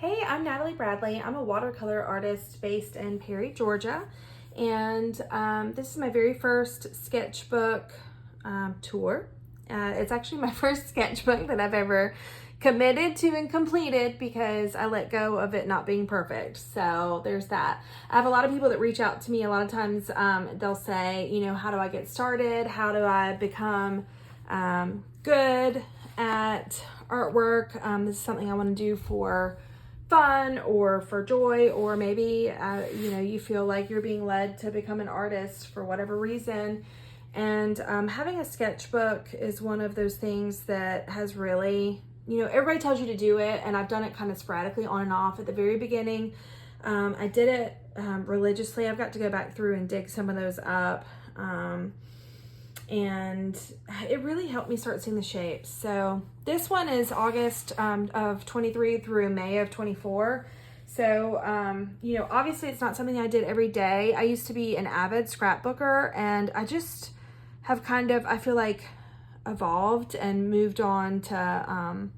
Hey, I'm Natalie Bradley. I'm a watercolor artist based in Perry, Georgia. And this is my very first sketchbook tour. It's actually my first sketchbook that I've ever committed to and completed because I let go of it not being perfect. So there's that. I have a lot of people that reach out to me. A lot of times they'll say, how do I get started? How do I become good at artwork? This is something I want to do for fun or for joy, or maybe you feel like you're being led to become an artist for whatever reason. And having a sketchbook is one of those things that has really, everybody tells you to do it, and I've done it kind of sporadically on and off. At the very beginning, I did it religiously. I've got to go back through and dig some of those up. And it really helped me start seeing the shapes. So this one is August of 23 through May of 24. So, obviously it's not something I did every day. I used to be an avid scrapbooker, and I just have I feel like evolved and moved on to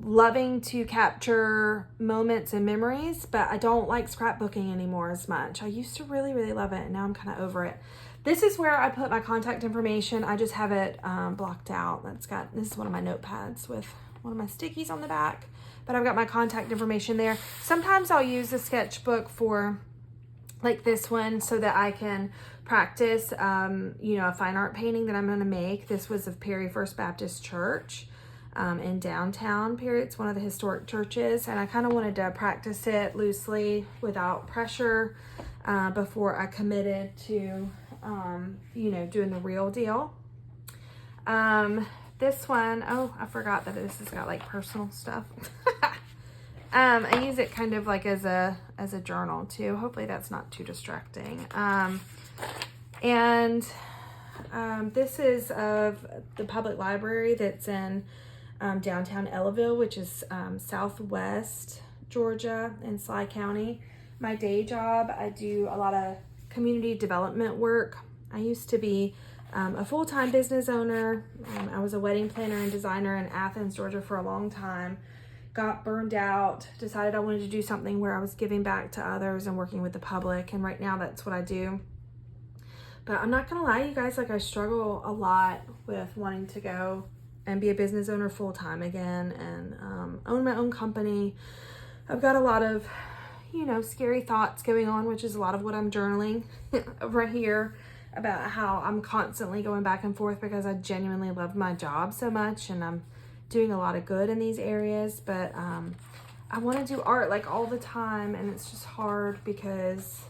loving to capture moments and memories, but I don't like scrapbooking anymore as much. I used to really, really love it, and now I'm kind of over it. This is where I put my contact information. I just have it blocked out. This is one of my notepads with one of my stickies on the back, but I've got my contact information there. Sometimes I'll use a sketchbook for like this one so that I can practice, a fine art painting that I'm going to make. This was of Perry First Baptist Church in downtown Perry. It's one of the historic churches, and I kind of wanted to practice it loosely without pressure before I committed to doing the real deal. This one, I forgot that this has got like personal stuff. I use it kind of like as a journal too. Hopefully that's not too distracting. This is of the public library that's in downtown Ellaville, which is southwest Georgia in Sly County. My day job, I do a lot of community development work. I used to be a full-time business owner. I was a wedding planner and designer in Athens, Georgia for a long time. Got burned out, decided I wanted to do something where I was giving back to others and working with the public, and right now that's what I do. But I'm not gonna lie, you guys, I struggle a lot with wanting to go and be a business owner full-time again and own my own company. I've got a lot of scary thoughts going on, which is a lot of what I'm journaling over here about how I'm constantly going back and forth because I genuinely love my job so much and I'm doing a lot of good in these areas, but I want to do art like all the time, and it's just hard because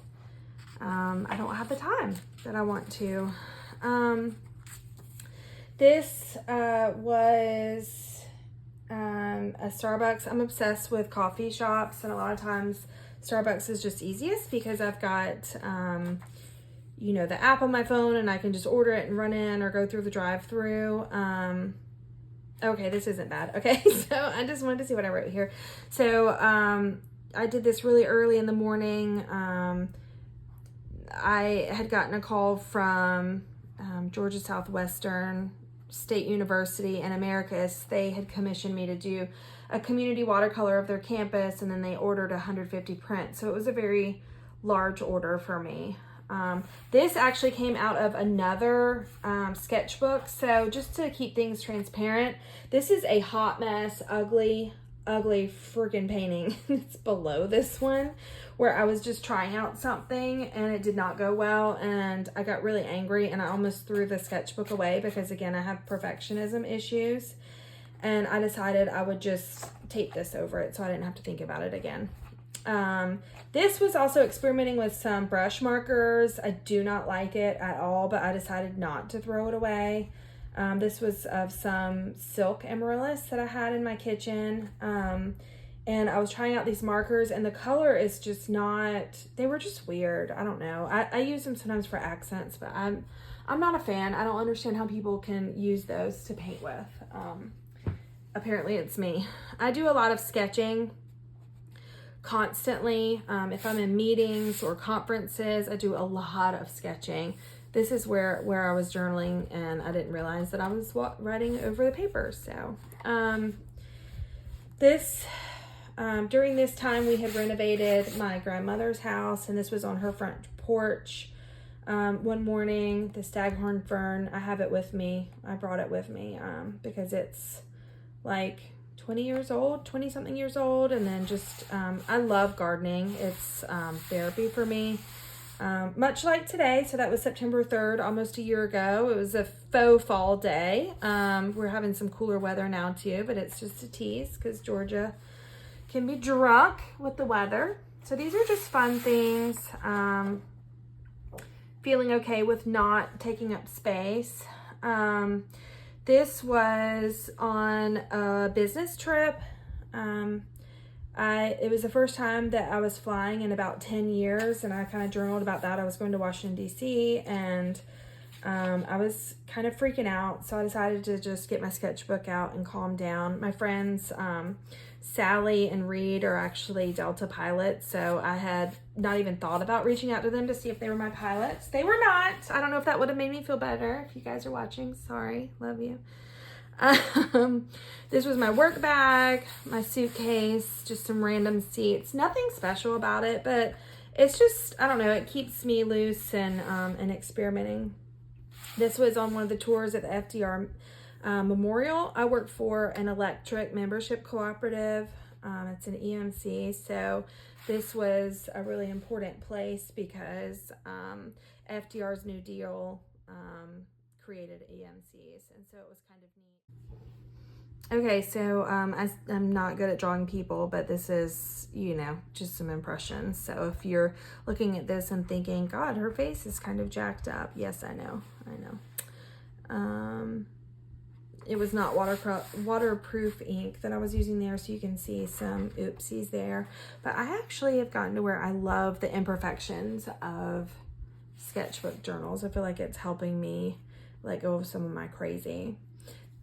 I don't have the time that I want to. This was a Starbucks. I'm obsessed with coffee shops, and a lot of times Starbucks is just easiest because I've got, the app on my phone and I can just order it and run in or go through the drive-through. Okay, this isn't bad. Okay, so I just wanted to see what I wrote here. So I did this really early in the morning. I had gotten a call from Georgia Southwestern State University in Americus. They had commissioned me to do a community watercolor of their campus, and then they ordered 150 prints. So it was a very large order for me. This actually came out of another sketchbook. So just to keep things transparent, this is a hot mess, ugly freaking painting. It's below this one where I was just trying out something and it did not go well, and I got really angry and I almost threw the sketchbook away because, again, I have perfectionism issues, and I decided I would just tape this over it so I didn't have to think about it again. This was also experimenting with some brush markers. I do not like it at all, but I decided not to throw it away. This was of some silk amaryllis that I had in my kitchen. And I was trying out these markers, and the color is just not, they were just weird. I don't know. I use them sometimes for accents, but I'm not a fan. I don't understand how people can use those to paint with. Apparently it's me. I do a lot of sketching constantly. If I'm in meetings or conferences, I do a lot of sketching. This is where I was journaling, and I didn't realize that I was writing over the paper. So this During this time, we had renovated my grandmother's house, and this was on her front porch. One morning, the staghorn fern, I have it with me. I brought it with me because it's like 20 years old, 20 something years old. And then just, I love gardening. It's therapy for me. Much like today. So that was September 3rd, almost a year ago. It was a faux fall day. We're having some cooler weather now too, but it's just a tease because Georgia can be drunk with the weather. So these are just fun things. Feeling okay with not taking up space. This was on a business trip. It was the first time that I was flying in about 10 years, and I kind of journaled about that. I was going to Washington, D.C., and I was kind of freaking out, so I decided to just get my sketchbook out and calm down. My friends, Sally and Reed, are actually Delta pilots, so I had not even thought about reaching out to them to see if they were my pilots. They were not. I don't know if that would have made me feel better. If you guys are watching, sorry, love you. This was my work bag, my suitcase, just some random seats. Nothing special about it, but it's just, I don't know, it keeps me loose and experimenting. This was on one of the tours at the FDR Memorial. I work for an electric membership cooperative. It's an EMC, so this was a really important place because FDR's New Deal created EMCs, and so it was kind of neat. Okay, so I'm not good at drawing people, but this is, you know, just some impressions. So if you're looking at this and thinking, God, her face is kind of jacked up. Yes, I know. It was not waterproof ink that I was using there, so you can see some oopsies there. But I actually have gotten to where I love the imperfections of sketchbook journals. I feel like it's helping me let go of some of my crazy.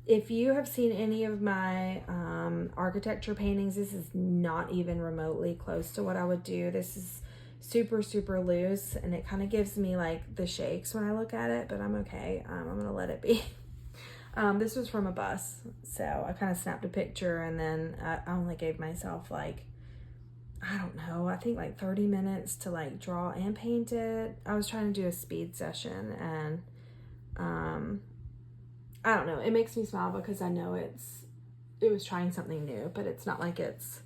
If you have seen any of my architecture paintings, this is not even remotely close to what I would do. This is super, super loose, and it kind of gives me like the shakes when I look at it, but I'm okay. I'm gonna let it be. This was from a bus, so I kind of snapped a picture, and then I only gave myself like, I don't know, I think like 30 minutes to like draw and paint it. I was trying to do a speed session, and I don't know, it makes me smile because I know it was trying something new, but it's not like it's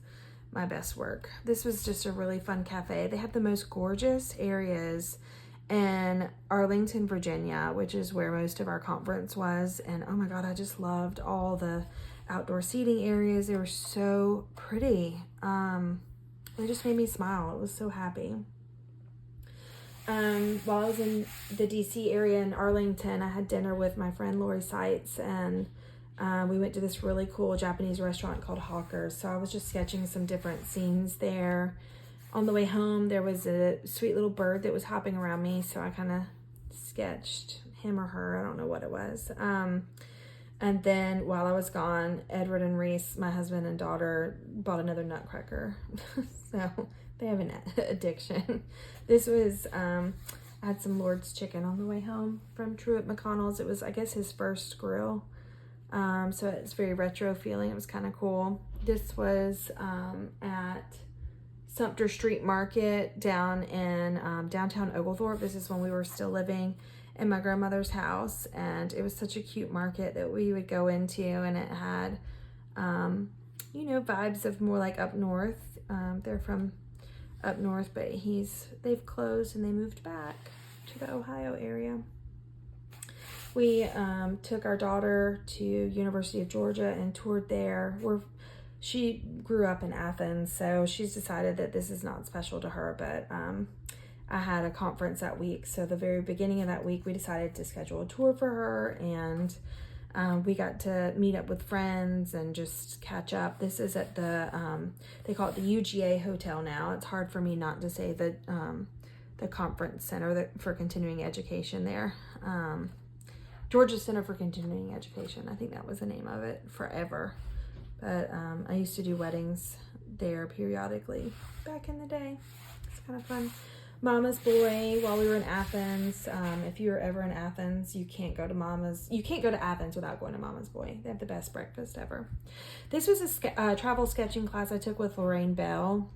my best work. This was just a really fun cafe. They have the most gorgeous areas in Arlington, Virginia, which is where most of our conference was. And oh my God, I just loved all the outdoor seating areas. They were so pretty. They just made me smile. I was so happy. While I was in the DC area in Arlington, I had dinner with my friend Lori Seitz, and we went to this really cool Japanese restaurant called Hawker's. So I was just sketching some different scenes there. On the way home, there was a sweet little bird that was hopping around me, so I kind of sketched him or her. I don't know what it was. And then while I was gone, Edward and Reese, my husband and daughter, bought another nutcracker. So they have an addiction. This was, I had some Lord's chicken on the way home from Truett McConnell's. It was, I guess, his first grill. So it's very retro feeling. It was kind of cool. This was at Sumter Street Market down in downtown Oglethorpe. This is when we were still living in my grandmother's house, and it was such a cute market that we would go into, and it had, you know, vibes of more like up north. They're from up north, but they've closed and they moved back to the Ohio area. We took our daughter to University of Georgia and toured there. She grew up in Athens, so she's decided that this is not special to her, but I had a conference that week, so the very beginning of that week we decided to schedule a tour for her, and we got to meet up with friends and just catch up. This is at the they call it the UGA Hotel now. It's hard for me not to say the conference center for continuing education there. Georgia Center for Continuing Education, I think that was the name of it forever. But I used to do weddings there periodically back in the day. It's kind of fun. Mama's Boy while we were in Athens. If you were ever in Athens, you can't go to Athens without going to Mama's Boy. They have the best breakfast ever. This was a travel sketching class I took with Lorraine Bell.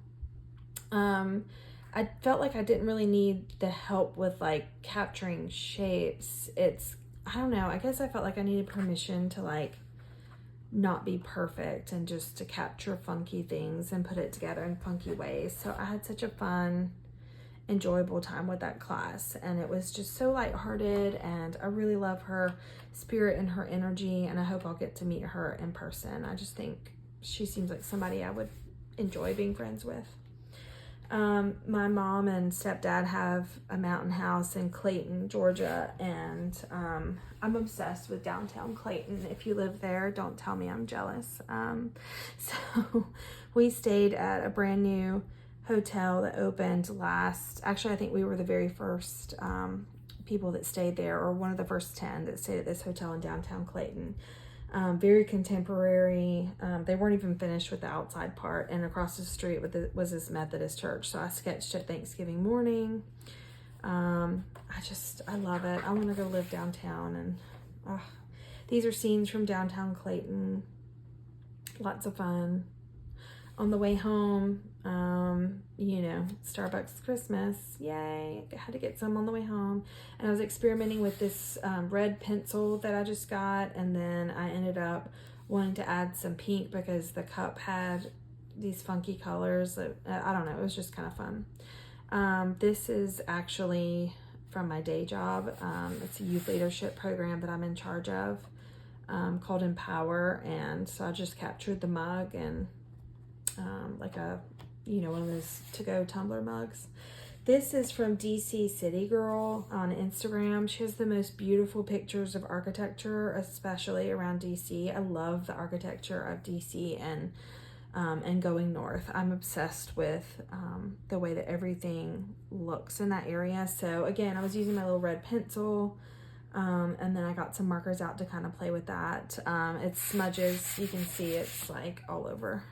I felt like I didn't really need the help with like capturing shapes. I don't know, I guess I felt like I needed permission to like not be perfect and just to capture funky things and put it together in funky ways. So I had such a fun, enjoyable time with that class, and it was just so lighthearted, and I really love her spirit and her energy, and I hope I'll get to meet her in person. I just think she seems like somebody I would enjoy being friends with. My mom and stepdad have a mountain house in Clayton, Georgia, and I'm obsessed with downtown Clayton. If you live there, don't tell me I'm jealous. So we stayed at a brand new hotel that opened actually I think we were the very first people that stayed there, or one of the first 10 that stayed at this hotel in downtown Clayton. Very contemporary. They weren't even finished with the outside part, and across the street was this Methodist church. So I sketched at Thanksgiving morning. I love it. I want to go live downtown, and these are scenes from downtown Clayton. Lots of fun. On the way home, Starbucks Christmas, yay, I had to get some on the way home, and I was experimenting with this red pencil that I just got, and then I ended up wanting to add some pink because the cup had these funky colors. I don't know, it was just kind of fun. This is actually from my day job. It's a youth leadership program that I'm in charge of, called Empower, and so I just captured the mug and like one of those to-go tumbler mugs. This is from DC City Girl on Instagram. She has the most beautiful pictures of architecture, especially around DC. I love the architecture of DC and going north. I'm obsessed with the way that everything looks in that area. So again, I was using my little red pencil, and then I got some markers out to kind of play with that. It smudges. You can see it's like all over.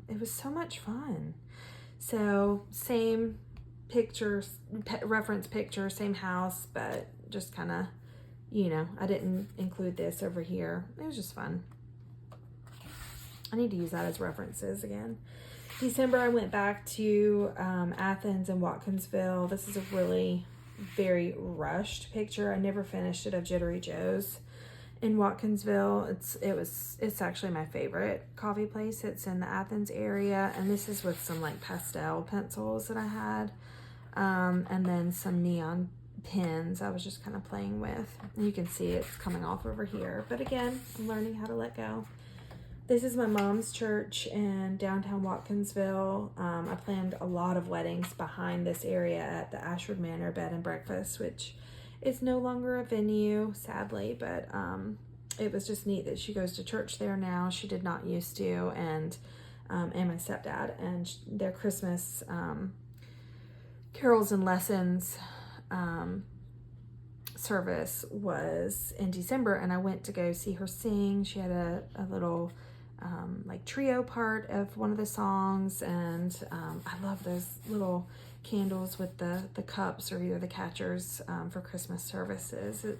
It was so much fun. So same pictures, reference picture, same house, but just kind of, I didn't include this over here. It was just fun. I need to use that as references again. December, I went back to Athens and Watkinsville. This is a really very rushed picture. I never finished it, of Jittery Joe's in Watkinsville. It's actually my favorite coffee place. It's in the Athens area, and this is with some like pastel pencils that I had, and then some neon pins I was just kind of playing with. And you can see it's coming off over here, but again, I'm learning how to let go. This is my mom's church in downtown Watkinsville. I planned a lot of weddings behind this area at the Ashford Manor Bed and Breakfast, which is no longer a venue, sadly, but it was just neat that she goes to church there now. She did not used to, and my stepdad, and their Christmas carols and lessons service was in December, and I went to go see her sing. She had a little like trio part of one of the songs, and I love those little candles with the cups, or either the catchers for Christmas services. It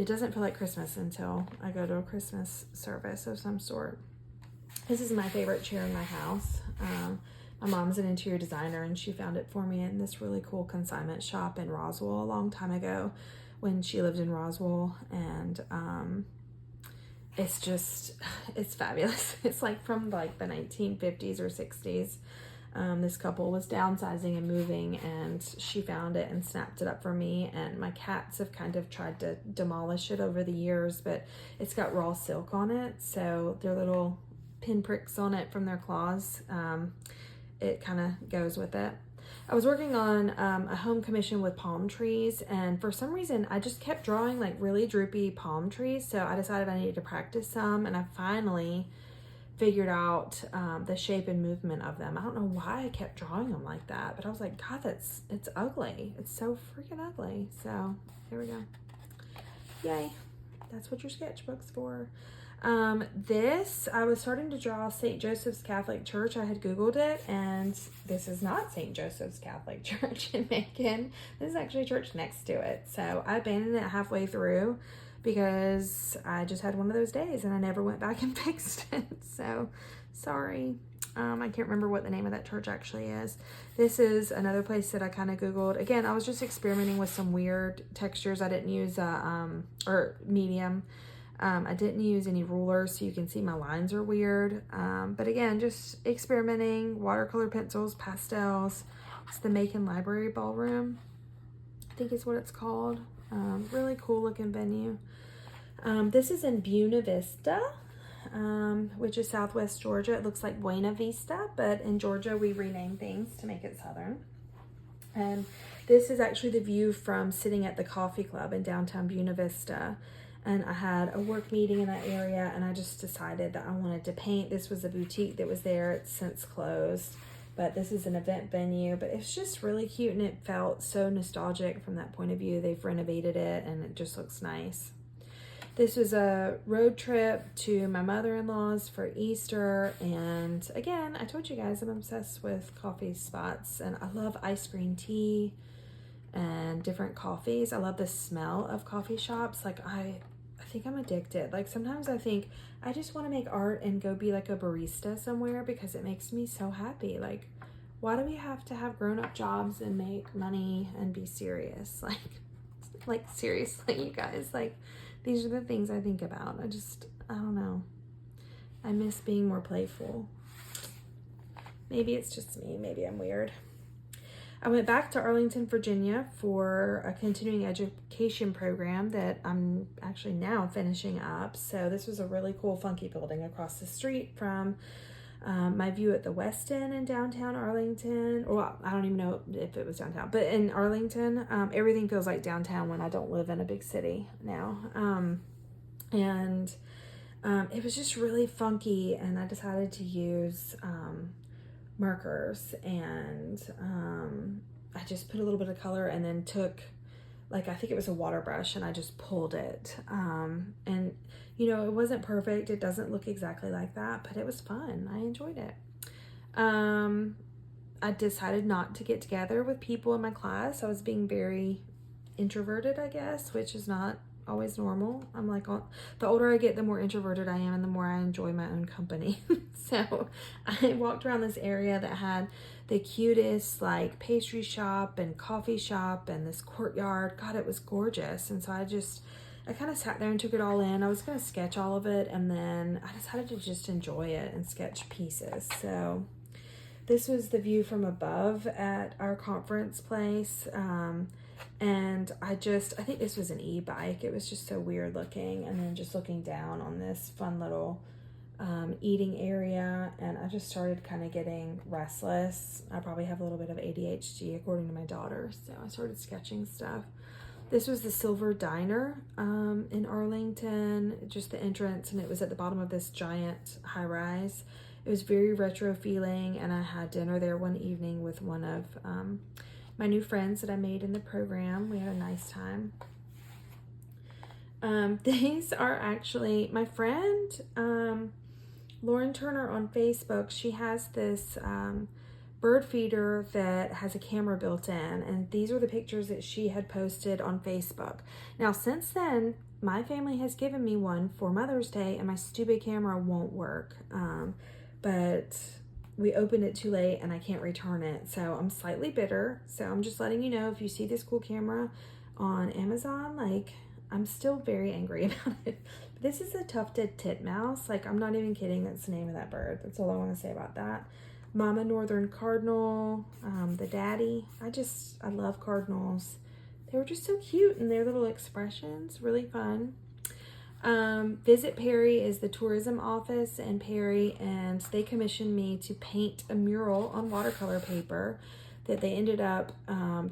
doesn't feel like Christmas until I go to a Christmas service of some sort. This is my favorite chair in my house. My mom's an interior designer, and she found it for me in this really cool consignment shop in Roswell a long time ago when she lived in Roswell, and it's fabulous. It's like from like the 1950s or 60s. This couple was downsizing and moving, and she found it and snapped it up for me, and my cats have kind of tried to demolish it over the years, but it's got raw silk on it, so their little pinpricks on it from their claws, it kind of goes with it. I was working on a home commission with palm trees, and for some reason I just kept drawing like really droopy palm trees, so I decided I needed to practice some, and I finally figured out the shape and movement of them. I don't know why I kept drawing them like that, but I was like, God, it's ugly. It's so freaking ugly. So here we go. Yay. That's what your sketchbook's for. This, I was starting to draw St. Joseph's Catholic Church. I had Googled it, and this is not St. Joseph's Catholic Church in Macon. This is actually a church next to it. So I abandoned it halfway through because I just had one of those days and I never went back and fixed it. So sorry. I can't remember what the name of that church actually is. This is another place that I kind of Googled. Again, I was just experimenting with some weird textures. I didn't use or medium. I didn't use any rulers, so you can see my lines are weird. But again, just experimenting, watercolor pencils, pastels. It's the Macon Library Ballroom, I think is what it's called. Really cool looking venue. This is in Buena Vista, which is Southwest Georgia. It looks like Buena Vista, but in Georgia we rename things to make it Southern. And this is actually the view from sitting at the coffee club in downtown Buena Vista. And I had a work meeting in that area, and I just decided that I wanted to paint. This was a boutique that was there. It's since closed, but this is an event venue. But it's just really cute, and it felt so nostalgic from that point of view. They've renovated it, and it just looks nice. This was a road trip to my mother-in-law's for Easter, and again, I told you guys I'm obsessed with coffee spots, and I love ice green tea and different coffees. I love the smell of coffee shops. Like I think I'm addicted. Like sometimes I think I just want to make art and go be like a barista somewhere because it makes me so happy. Like, why do we have to have grown-up jobs and make money and be serious? Like seriously, you guys, like these are the things I think about. I don't know. I miss being more playful. Maybe it's just me. Maybe I'm weird. I went back to Arlington, Virginia for a continuing education program that I'm actually now finishing up. So this was a really cool, funky building across the street from my view at the West End in downtown Arlington. Well, I don't even know if it was downtown, but in Arlington, everything feels like downtown when I don't live in a big city now. It was just really funky, and I decided to use markers, and I just put a little bit of color and then took, like, I think it was a water brush, and I just pulled it. And you know, it wasn't perfect. It doesn't look exactly like that, but it was fun. I enjoyed it. I decided not to get together with people in my class. I was being very introverted, I guess, which is not always normal. I'm like, the older I get, the more introverted I am and the more I enjoy my own company. So I walked around this area that had the cutest like pastry shop and coffee shop and this courtyard. God, it was gorgeous. And so I kind of sat there and took it all in. I was going to sketch all of it, and then I decided to just enjoy it and sketch pieces. So this was the view from above at our conference place. And I think this was an e-bike. It was just so weird looking. And then just looking down on this fun little eating area, and I just started kind of getting restless. I probably have a little bit of ADHD according to my daughter. So I started sketching stuff. This was the Silver Diner in Arlington, just the entrance, and it was at the bottom of this giant high rise. It was very retro feeling, and I had dinner there one evening with one of my new friends that I made in the program. We had a nice time. These are actually my friend Lauren Turner on Facebook. She has this bird feeder that has a camera built in, and these were the pictures that she had posted on Facebook. Now since then, my family has given me one for Mother's Day, and my stupid camera won't work. But we opened it too late and I can't return it, so I'm slightly bitter. So I'm just letting you know, if you see this cool camera on Amazon, like, I'm still very angry about it. But this is a tufted titmouse. Like, I'm not even kidding. That's the name of that bird. That's all I want to say about that. Mama Northern Cardinal, the daddy. I love cardinals. They were just so cute, and their little expressions, really fun. Visit Perry is the tourism office in Perry, and they commissioned me to paint a mural on watercolor paper that they ended up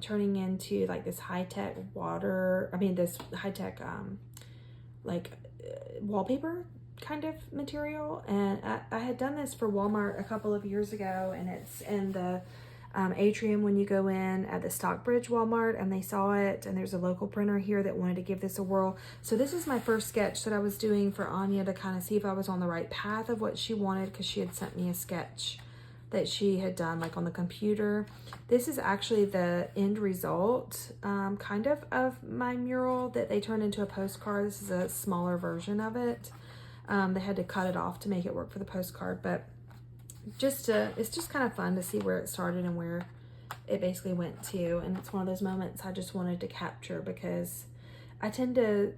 turning into like this high-tech wallpaper kind of material. And I had done this for Walmart a couple of years ago, and it's in the Atrium when you go in, at the Stockbridge Walmart, and they saw it, and there's a local printer here that wanted to give this a whirl. So this is my first sketch that I was doing for Anya to kind of see if I was on the right path of what she wanted, because she had sent me a sketch that she had done like on the computer. This is actually the end result kind of my mural that they turned into a postcard. This is a smaller version of it. They had to cut it off to make it work for the postcard, but it's just kind of fun to see where it started and where it basically went to. And it's one of those moments I just wanted to capture, because I tend to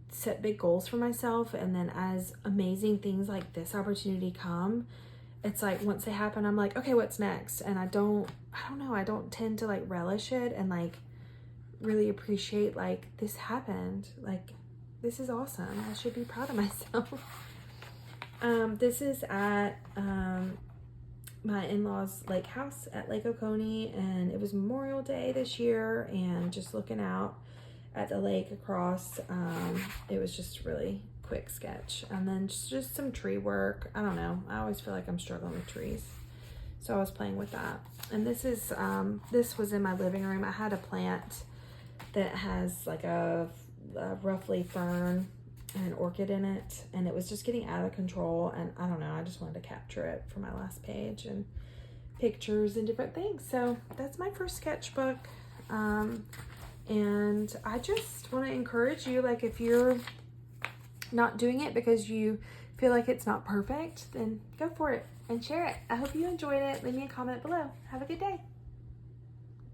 set big goals for myself, and then as amazing things like this opportunity come, it's like once they happen, I'm like, okay, what's next? And I don't know, I don't tend to like relish it and like really appreciate like this happened, like this is awesome, I should be proud of myself. This is at my in-laws lake house at Lake Oconee, and it was Memorial Day this year, and just looking out at the lake across, it was just really quick sketch. And then just some tree work. I don't know, I always feel like I'm struggling with trees, so I was playing with that. And this is this was in my living room. I had a plant that has like a roughly fern and an orchid in it, and it was just getting out of control, and I don't know, I just wanted to capture it for my last page, and pictures and different things. So that's my first sketchbook. And I just want to encourage you, like if you're not doing it because you feel like it's not perfect, then go for it and share it. I hope you enjoyed it. Leave me a comment below. Have a good day.